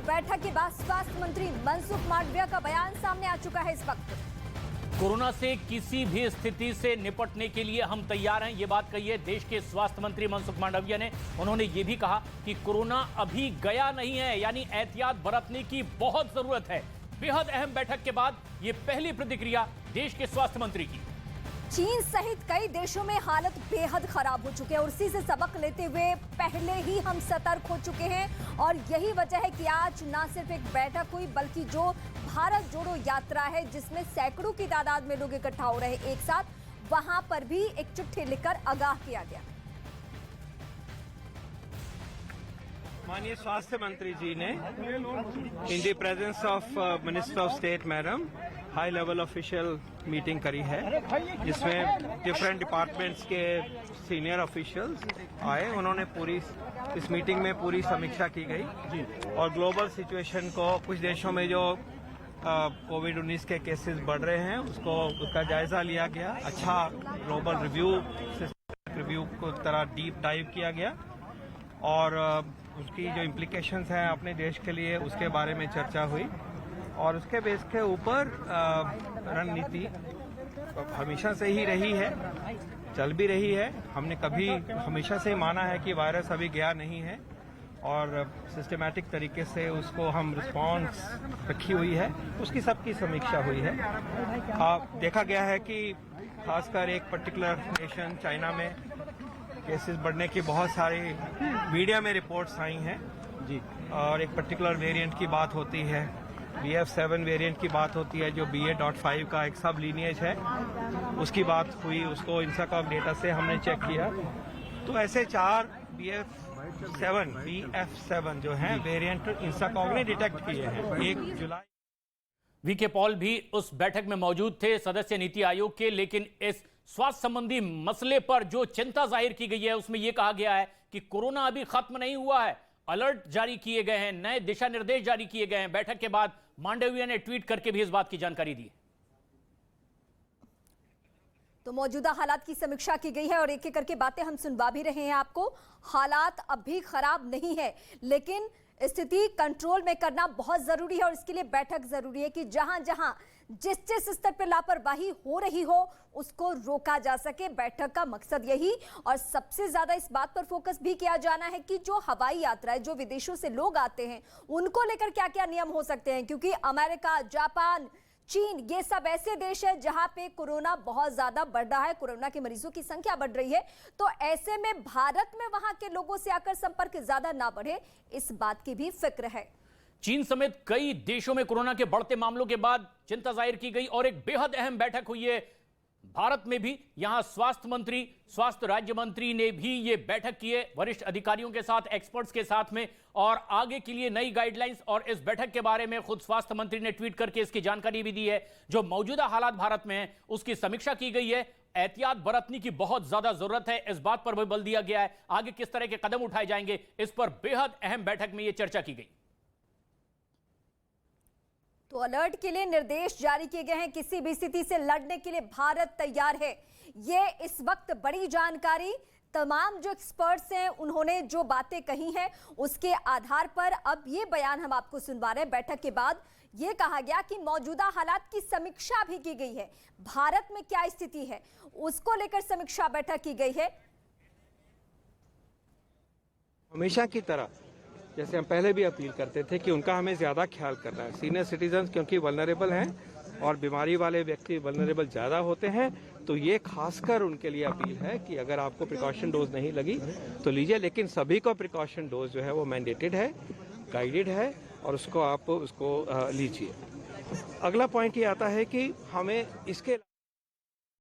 बैठक के बाद स्वास्थ्य मंत्री मनसुख मांडविया का बयान सामने आ चुका है। इस वक्त कोरोना से किसी भी स्थिति से निपटने के लिए हम तैयार हैं, ये बात कही है देश के स्वास्थ्य मंत्री मनसुख मांडविया ने। उन्होंने ये भी कहा कि कोरोना अभी गया नहीं है, यानी एहतियात बरतने की बहुत जरूरत है। बेहद अहम बैठक के बाद ये पहली प्रतिक्रिया देश के स्वास्थ्य मंत्री की। चीन सहित कई देशों में हालत बेहद खराब हो चुके हैं और उसी से सबक लेते हुए पहले ही हम सतर्क हो चुके हैं। और यही वजह है कि आज न सिर्फ एक बैठक हुई बल्कि जो भारत जोड़ो यात्रा है जिसमें सैकड़ों की तादाद में लोग इकट्ठा हो रहे एक साथ, वहां पर भी एक चिट्ठी लिखकर आगाह किया गया। माननीय स्वास्थ्य मंत्री जी ने in the presence of minister of state madam high level official meeting करी है, जिसमें डिफरेंट डिपार्टमेंट्स के सीनियर ऑफिशियल्स आए। उन्होंने पूरी इस मीटिंग में पूरी समीक्षा की गई और ग्लोबल सिचुएशन को, कुछ देशों में जो कोविड-19 के केसेस बढ़ रहे हैं उसका जायजा लिया गया। अच्छा ग्लोबल रिव्यू को तरह डीप डाइव किया गया और उसकी जो इम्प्लीकेशंस हैं अपने देश के लिए उसके बारे में चर्चा हुई और उसके बेस के ऊपर रणनीति हमेशा से ही रही है, चल भी रही है। हमने कभी हमेशा से माना है कि वायरस अभी गया नहीं है और सिस्टमैटिक तरीके से उसको हम रिस्पांस रखी हुई है, उसकी सबकी समीक्षा हुई है। देखा गया है कि खासकर एक पर्टिकुलर नेशन चाइना में केसेस बढ़ने की बहुत सारी मीडिया में रिपोर्ट्स आई हैं जी, और एक पर्टिकुलर वेरिएंट की बात होती है, BF7 वेरिएंट की बात होती है, जो BA.5 का एक सब लीनिएज है, उसकी बात हुई। उसको इंसाकॉग डेटा से हमने चेक किया तो ऐसे 4 BF7 जो हैं वेरिएंट इंसाकॉग ने डिटेक्ट किए हैं। 1 जुलाई वीके पॉल भी उस बैठक में मौजूद थे, सदस्य नीति आयोग के। लेकिन इस स्वास्थ्य संबंधी मसले पर जो चिंता जाहिर की गई है उसमें यह कहा गया है कि कोरोना अभी खत्म नहीं हुआ है, अलर्ट जारी किए गए हैं, नए दिशा निर्देश जारी किए गए हैं। बैठक के बाद मांडविया ने ट्वीट करके भी इस बात की जानकारी दी। तो मौजूदा हालात की समीक्षा की गई है और एक एक करके बातें हम सुनवा भी रहे हैं आपको। हालात अब भी खराब नहीं है, लेकिन स्थिति कंट्रोल में करना बहुत जरूरी है और इसके लिए बैठक जरूरी है कि जहां जहां जिस जिस स्तर पर लापरवाही हो रही हो उसको रोका जा सके। बैठक का मकसद यही, और सबसे ज्यादा इस बात पर फोकस भी किया जाना है कि जो हवाई यात्रा है, जो विदेशों से लोग आते हैं, उनको लेकर क्या क्या नियम हो सकते हैं, क्योंकि अमेरिका, जापान, चीन, ये सब ऐसे देश है जहां पे कोरोना बहुत ज्यादा बढ़ रहा है, कोरोना के मरीजों की संख्या बढ़ रही है। तो ऐसे में भारत में वहां के लोगों से आकर संपर्क ज्यादा ना बढ़े, इस बात की भी फिक्र है। चीन समेत कई देशों में कोरोना के बढ़ते मामलों के बाद चिंता जाहिर की गई और एक बेहद अहम बैठक हुई है भारत में भी। यहां स्वास्थ्य मंत्री, स्वास्थ्य राज्य मंत्री ने भी ये बैठक की है वरिष्ठ अधिकारियों के साथ, एक्सपर्ट्स के साथ में, और आगे के लिए नई गाइडलाइंस। और इस बैठक के बारे में खुद स्वास्थ्य मंत्री ने ट्वीट करके इसकी जानकारी भी दी है। जो मौजूदा हालात भारत में है उसकी समीक्षा की गई है, एहतियात बरतने की बहुत ज्यादा जरूरत है, इस बात पर भी बल दिया गया है। आगे किस तरह के कदम उठाए जाएंगे, इस पर बेहद अहम बैठक में यह चर्चा की गई। तो अलर्ट के लिए निर्देश जारी किए गए हैं, किसी भी स्थिति से लड़ने के लिए भारत तैयार है। ये इस वक्त बड़ी जानकारी, तमाम जो एक्सपर्ट्स हैं उन्होंने जो बातें कही हैं उसके आधार पर अब ये बयान हम आपको सुनवा रहे हैं। बैठक के बाद ये कहा गया कि मौजूदा हालात की समीक्षा भी की गई है, भारत में क्या स्थिति है उसको लेकर समीक्षा बैठक की गई है। हमेशा की तरह जैसे हम पहले भी अपील करते थे कि उनका हमें ज़्यादा ख्याल करना है। सीनियर सिटीजन्स क्योंकि वल्नरेबल हैं और बीमारी वाले व्यक्ति वल्नरेबल ज़्यादा होते हैं, तो ये खासकर उनके लिए अपील है कि अगर आपको प्रिकॉशन डोज नहीं लगी तो लीजिए, लेकिन सभी को प्रिकॉशन डोज जो है वो मैंडेटेड है, गाइडेड है और उसको लीजिए। अगला पॉइंट ये आता है कि हमें इसके